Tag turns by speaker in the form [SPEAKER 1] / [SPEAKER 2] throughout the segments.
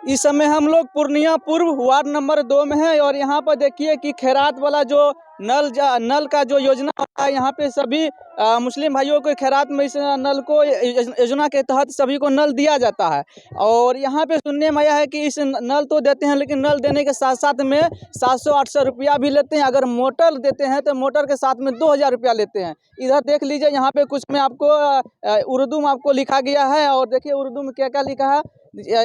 [SPEAKER 1] इस समय हम लोग पूर्णिया पूर्व वार्ड नंबर 2 में हैं और यहाँ पर देखिए कि खैरात वाला जो नल का जो योजना होता है, यहाँ पे सभी मुस्लिम भाइयों को खैरात में इस नल को योजना के तहत सभी को नल दिया जाता है। और यहाँ पे सुनने में आया है कि इस नल तो देते हैं, लेकिन नल देने के साथ साथ में 700-800 रुपया भी लेते हैं। अगर मोटर देते हैं तो मोटर के साथ में 2000 रुपया लेते हैं। इधर देख लीजिए, यहाँ पे कुछ में आपको उर्दू में आपको लिखा गया है और देखिए उर्दू में क्या क्या लिखा है,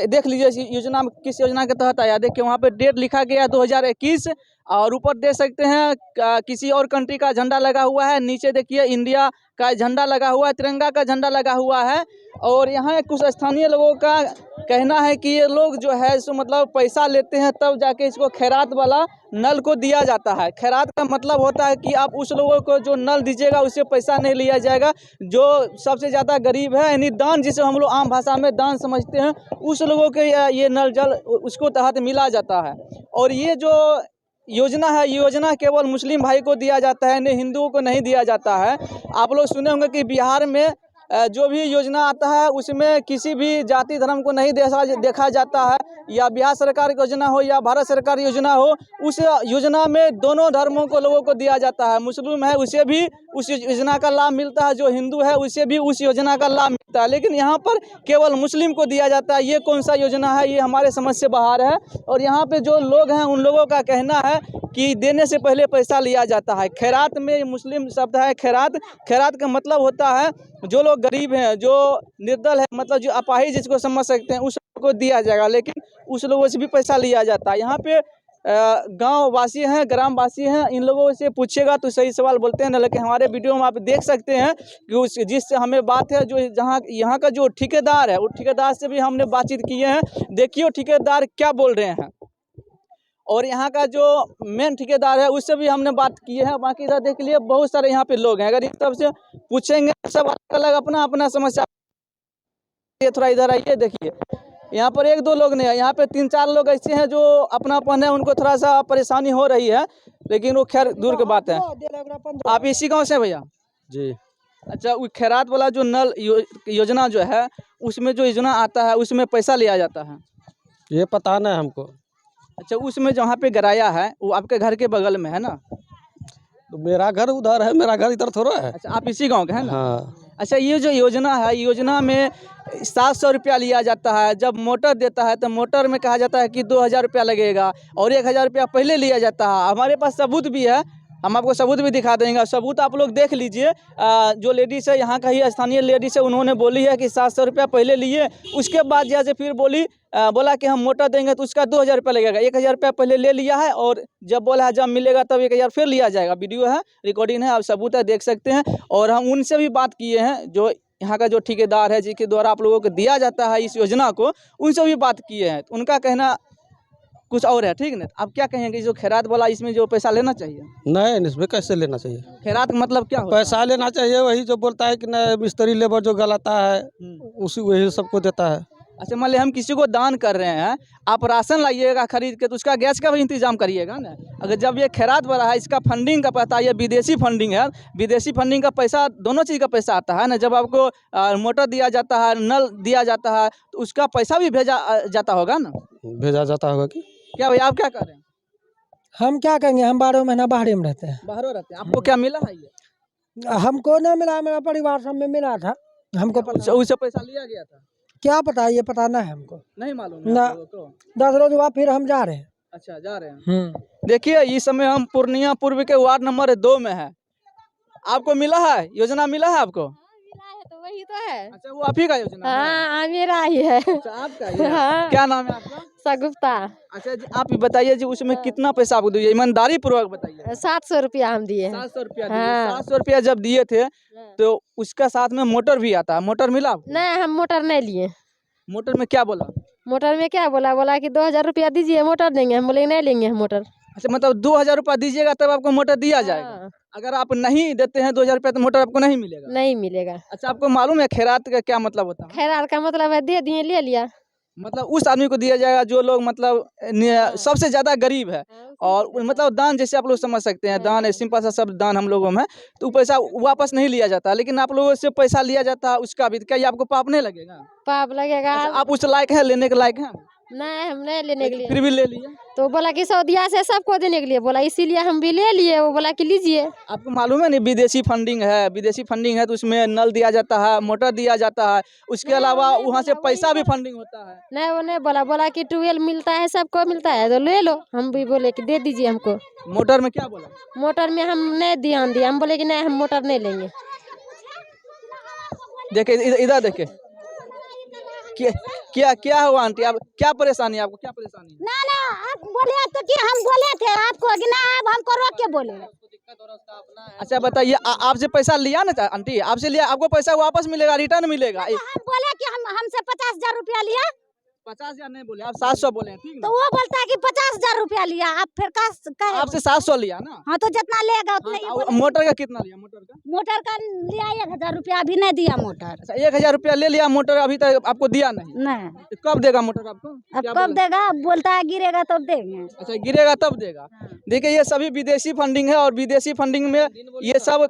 [SPEAKER 1] देख लीजिए इस योजना में किस योजना के तहत आया। देखिए वहाँ पे डेट लिखा गया 2021 और ऊपर देख सकते हैं किसी और कंट्री का झंडा लगा हुआ है। नीचे देखिए इंडिया का झंडा लगा हुआ है, तिरंगा का झंडा लगा हुआ है। और यहाँ कुछ स्थानीय लोगों का कहना है कि ये लोग जो है सो मतलब पैसा लेते हैं तब जाके इसको खैरात वाला नल को दिया जाता है। खैरात का मतलब होता है कि आप उस लोगों को जो नल दीजिएगा उससे पैसा नहीं लिया जाएगा, जो सबसे ज़्यादा गरीब है, यानी दान जिसे हम लोग आम भाषा में दान समझते हैं, उस लोगों के ये नल जल उसको तहत मिला जाता है। और ये जो योजना है, योजना केवल मुस्लिम भाई को दिया जाता है, नहीं हिंदुओं को नहीं दिया जाता है। आप लोग सुने होंगे कि बिहार में जो भी योजना आता है उसमें किसी भी जाति धर्म को नहीं देखा जाता है, या बिहार सरकार की योजना हो या भारत सरकार की योजना हो, उस योजना में दोनों धर्मों को लोगों को दिया जाता है। मुस्लिम है उसे भी उस योजना का लाभ मिलता है, जो हिंदू है उसे भी उस योजना का लाभ मिलता है, लेकिन यहाँ पर केवल मुस्लिम को दिया जाता है। ये कौन सा योजना है, ये हमारे समझ से बाहर है। और यहाँ पे जो लोग हैं उन लोगों का कहना है कि देने से पहले पैसा लिया जाता है। खैरात में मुस्लिम शब्द है खैरात, खैरात का मतलब होता है जो लोग गरीब हैं, जो निर्दल है, मतलब जो अपाहिज जिसको समझ सकते हैं, उस को दिया जाएगा, लेकिन उस लोगों से भी पैसा लिया जाता है। यहाँ पे गांव वासी हैं, ग्राम वासी हैं, इन लोगों से पूछेगा तो सही सवाल बोलते हैं ना, लेकिन हमारे वीडियो में आप देख सकते हैं कि उस जिससे हमें बात है, जो यहाँ का जो ठेकेदार है, वो ठेकेदार से भी हमने बातचीत किए हैं। देखिए ठेकेदार क्या बोल रहे हैं, और यहाँ का जो मेन ठेकेदार है उससे भी हमने बात की है। बाकी इधर देख लिए बहुत सारे यहाँ पे लोग हैं, अगर इस तरफ से पूछेंगे सब अलग अलग अपना अपना समस्या। ये थोड़ा इधर आइए, देखिए यहाँ पर 1-2 लोग नहीं है, यहाँ पे 3-4 लोग ऐसे हैं जो अपनापन है, उनको थोड़ा सा परेशानी हो रही है, लेकिन वो खैर दूर की बात है। आप इसी गाँव से भैया
[SPEAKER 2] जी?
[SPEAKER 1] अच्छा, वो खैरात वाला जो नल योजना जो है, उसमें जो योजना आता है उसमें पैसा लिया जाता है?
[SPEAKER 2] ये पता नहीं हमको।
[SPEAKER 1] अच्छा, उसमें जहाँ पे गराया है वो आपके घर के बगल में है ना?
[SPEAKER 2] तो मेरा घर उधर है, मेरा घर इधर थोड़ा है।
[SPEAKER 1] अच्छा, आप इसी गांव के हैं ना?
[SPEAKER 2] हाँ।
[SPEAKER 1] अच्छा, ये जो योजना है, योजना में 700 रुपया लिया जाता है। जब मोटर देता है तो मोटर में कहा जाता है कि 2000 रुपया लगेगा, और 1000 रुपया पहले लिया जाता है। हमारे पास सबूत भी है, हम आपको सबूत भी दिखा देंगे। सबूत आप लोग देख लीजिए। जो लेडीज़ है, यहाँ का ही स्थानीय लेडीज़ है, उन्होंने बोली है कि 700 रुपया पहले लिए, उसके बाद जैसे फिर बोला कि हम मोटर देंगे तो उसका 2000 रुपया लगेगा। 1000 रुपया पहले ले लिया है, और जब बोला है जब मिलेगा तब 1000 फिर लिया जाएगा। वीडियो है, रिकॉर्डिंग है, आप सबूत है, देख सकते हैं। और हम उनसे भी बात किए हैं, जो यहाँ का जो ठेकेदार है जिसके द्वारा आप लोगों को दिया जाता है इस योजना को, उनसे भी बात किए हैं। उनका कहना कुछ और है, ठीक ना? आप क्या कहेंगे जो खैरात वाला इसमें जो पैसा लेना चाहिए?
[SPEAKER 2] नहीं, इसमें कैसे लेना चाहिए?
[SPEAKER 1] खैरात का मतलब क्या होता है?
[SPEAKER 2] पैसा लेना चाहिए वही जो बोलता है कि नहीं, मिस्त्री लेबर जो गलाता है उसी वही सबको देता है।
[SPEAKER 1] अच्छा, मान ली हम किसी को दान कर रहे हैं, आप राशन लाइएगा खरीद के, तो उसका गैस का भी इंतजाम करिएगा ना। अगर जब ये खैरात वाला है, इसका फंडिंग का पता है, ये विदेशी फंडिंग है, विदेशी फंडिंग का पैसा, दोनों चीज़ का पैसा आता है ना। जब आपको मोटर दिया जाता है, नल दिया जाता है, तो उसका पैसा भी भेजा जाता होगा ना?
[SPEAKER 2] भेजा जाता होगा कि
[SPEAKER 1] क्या भैया, आप क्या कर रहे हैं?
[SPEAKER 3] हम क्या कहेंगे, हम 12 महीना बाहर में रहते हैं।
[SPEAKER 1] बाहर रहते हैं, आपको क्या मिला है ये?
[SPEAKER 3] हमको ना मिला, मेरा परिवार सब में मिला था, हमको पता।
[SPEAKER 1] उससे पैसा लिया गया था?
[SPEAKER 3] क्या पता, ये पता नहीं है हमको,
[SPEAKER 1] नहीं मालूम है
[SPEAKER 3] ना।
[SPEAKER 1] आप लोगों को?
[SPEAKER 3] 10 रोज बाद फिर हम जा रहे हैं।
[SPEAKER 1] अच्छा, जा रहे हैं। देखिए इस समय हम पूर्णिया पूर्व के वार्ड नंबर 2 में है। आपको मिला है, योजना मिला है आपको?
[SPEAKER 4] मिला है तो वही तो है।
[SPEAKER 1] अच्छा, वो आप ही का योजना है?
[SPEAKER 4] हाँ, मेरा ही है।
[SPEAKER 1] अच्छा, आपका ही है।
[SPEAKER 4] हाँ।
[SPEAKER 1] क्या नाम है आपका?
[SPEAKER 4] सगुप्ता।
[SPEAKER 1] अच्छा जी, आप बताइए जी, उसमें कितना पैसा आपको दिए, ईमानदारी पूर्वक बताइए।
[SPEAKER 4] 700 रुपया हम दिए हैं।
[SPEAKER 1] 700 रुपया दिए।
[SPEAKER 4] हाँ।
[SPEAKER 1] 700 रुपया जब दिए थे तो उसका साथ में मोटर भी आता है, मोटर मिला आपको?
[SPEAKER 4] नहीं, हम मोटर नहीं लिए।
[SPEAKER 1] मोटर में क्या बोला?
[SPEAKER 4] मोटर में क्या बोला कि 2000 रुपया दीजिए, मोटर देंगे। हम बोले नहीं लेंगे हम मोटर।
[SPEAKER 1] अच्छा, मतलब 2000 रुपया दीजिएगा तब आपको मोटर दिया जाएगा?
[SPEAKER 4] हाँ।
[SPEAKER 1] अगर आप नहीं देते हैं 2000 रुपया तो मोटर आपको नहीं मिलेगा?
[SPEAKER 4] नहीं मिलेगा।
[SPEAKER 1] अच्छा, आपको मालूम है खैरात का क्या मतलब होता है?
[SPEAKER 4] खैरात का मतलब है दे दिए, ले लिया।
[SPEAKER 1] मतलब उस आदमी को दिया जाएगा जो लोग मतलब सबसे ज्यादा गरीब है, और मतलब दान जैसे आप लोग समझ सकते हैं, दान है सिंपल सा शब्द, दान हम लोगों में, तो पैसा वापस नहीं लिया जाता, लेकिन आप लोगों से पैसा लिया जाता है उसका भी। क्या ये आपको पाप नहीं लगेगा?
[SPEAKER 4] पाप लगेगा।
[SPEAKER 1] अच्छा, आप उस लायक है, लेने के लायक हैं?
[SPEAKER 4] नहीं हम नहीं लेने के लिए।
[SPEAKER 1] फिर भी ले लिए।
[SPEAKER 4] तो बोला कि सऊदीया से सबको देने के लिए बोला, इसीलिए हम भी ले लिए। वो बोला कि लीजिए।
[SPEAKER 1] आपको मालूम है नहीं विदेशी फंडिंग है, विदेशी फंडिंग है तो उसमें नल दिया जाता है, मोटर दिया जाता है, उसके अलावा वहाँ से पैसा भी फंडिंग होता है।
[SPEAKER 4] नहीं वो नहीं बोला, बोला कि ट्यूबवेल मिलता है, सबको मिलता है तो ले लो। हम भी बोले कि दे दीजिए हमको।
[SPEAKER 1] मोटर में क्या बोला?
[SPEAKER 4] मोटर में हम नहीं ध्यान दिए, हम बोले कि नहीं हम मोटर नहीं लेंगे।
[SPEAKER 1] देखे इधर देखे क्या क्या हुआ आंटी, आप क्या परेशानी है, आपको क्या परेशानी है?
[SPEAKER 5] ना ना आप बोले तो कि हम बोले थे आपको कि ना अब हमको रोक के बोले।
[SPEAKER 1] अच्छा बताइए, आपसे पैसा लिया ना आंटी, आपसे लिया, आपको पैसा वापस मिलेगा, रिटर्न मिलेगा?
[SPEAKER 5] हम बोले कि हमसे 50,000 रुपया लिया।
[SPEAKER 1] 50,000 नहीं बोले, आप 700 बोले हैं, ठीक
[SPEAKER 5] तो
[SPEAKER 1] ना?
[SPEAKER 5] वो बोलता है कि 50,000 रुपया लिया। आप फिर कहे
[SPEAKER 1] आपसे 700 लिया ना?
[SPEAKER 5] हाँ तो जितना लेगा उतना ही
[SPEAKER 1] हाँ,
[SPEAKER 5] बोले।
[SPEAKER 1] मोटर का कितना लिया? मोटर का
[SPEAKER 5] मोटर का लिया 1,000 रुपया, अभी नहीं दिया मोटर।
[SPEAKER 1] अच्छा 1,000 रुपया ले लिया, मोटर अभी तक आपको दिया नहीं।
[SPEAKER 5] नहीं
[SPEAKER 1] तो कब देगा मोटर आपको?
[SPEAKER 5] अब
[SPEAKER 1] क्या
[SPEAKER 5] कब
[SPEAKER 1] बोला?
[SPEAKER 5] देगा? बोलता है गिरेगा तब देंगे।
[SPEAKER 1] अच्छा गिरेगा तब देगा। देखिए ये सभी विदेशी फंडिंग है और विदेशी फंडिंग में ये सब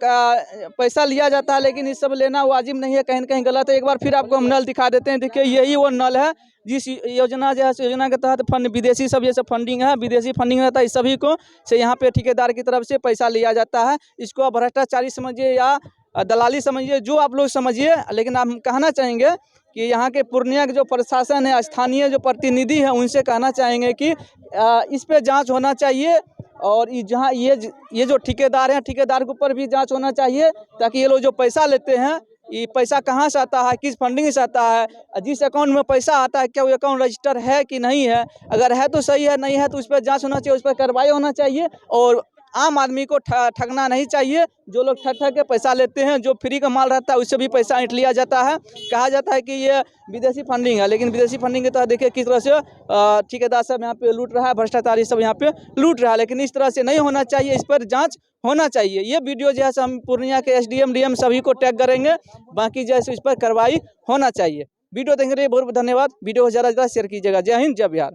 [SPEAKER 1] पैसा लिया जाता है, लेकिन ये सब लेना वाजिब नहीं है, कहीं न कहीं गलत है। एक बार फिर आपको हम नल दिखा देते हैं। देखिए यही वो नल है जिस योजना जो है योजना के तहत फंड विदेशी सब ये सब फंडिंग है, विदेशी फंडिंग रहता है। इस सभी को से यहाँ पे ठेकेदार की तरफ से पैसा लिया जाता है। इसको आप भ्रष्टाचारी समझिए या दलाली समझिए, जो आप लोग समझिए, लेकिन हम कहना चाहेंगे कि यहाँ के पूर्णिया के जो प्रशासन है, स्थानीय जो प्रतिनिधि है, उनसे कहना चाहेंगे कि इस पे जांच होना चाहिए। और जहाँ ये जो ठेकेदार हैं, ठेकेदार के ऊपर भी जांच होना चाहिए, ताकि ये लोग जो पैसा लेते हैं, ये पैसा कहाँ से आता है, किस फंडिंग से आता है, जिस अकाउंट में पैसा आता है क्या वो अकाउंट रजिस्टर है कि नहीं है। अगर है तो सही है, नहीं है तो उस पर जाँच होना चाहिए, उस पर कार्रवाई होना चाहिए। और आम आदमी को ठगना नहीं चाहिए। जो लोग ठग के पैसा लेते हैं, जो फ्री का माल रहता है उससे भी पैसा ऐंठ लिया जाता है। कहा जाता है कि ये विदेशी फंडिंग है, लेकिन विदेशी फंडिंग के तहत देखिए किस तरह से ठेकेदार सब यहाँ पे लूट रहा है, भ्रष्टाचारी सब यहाँ पे लूट रहा है। लेकिन इस तरह से नहीं होना चाहिए, इस पर जांच होना चाहिए। ये वीडियो जो है हम पूर्णिया के SDM DM सभी को टैग करेंगे, बाकी जैसे इस पर कार्रवाई होना चाहिए। वीडियो देखने के लिए बहुत बहुत धन्यवाद। वीडियो को ज़्यादा से ज़्यादा शेयर कीजिएगा। जय हिंद, जय बिहार।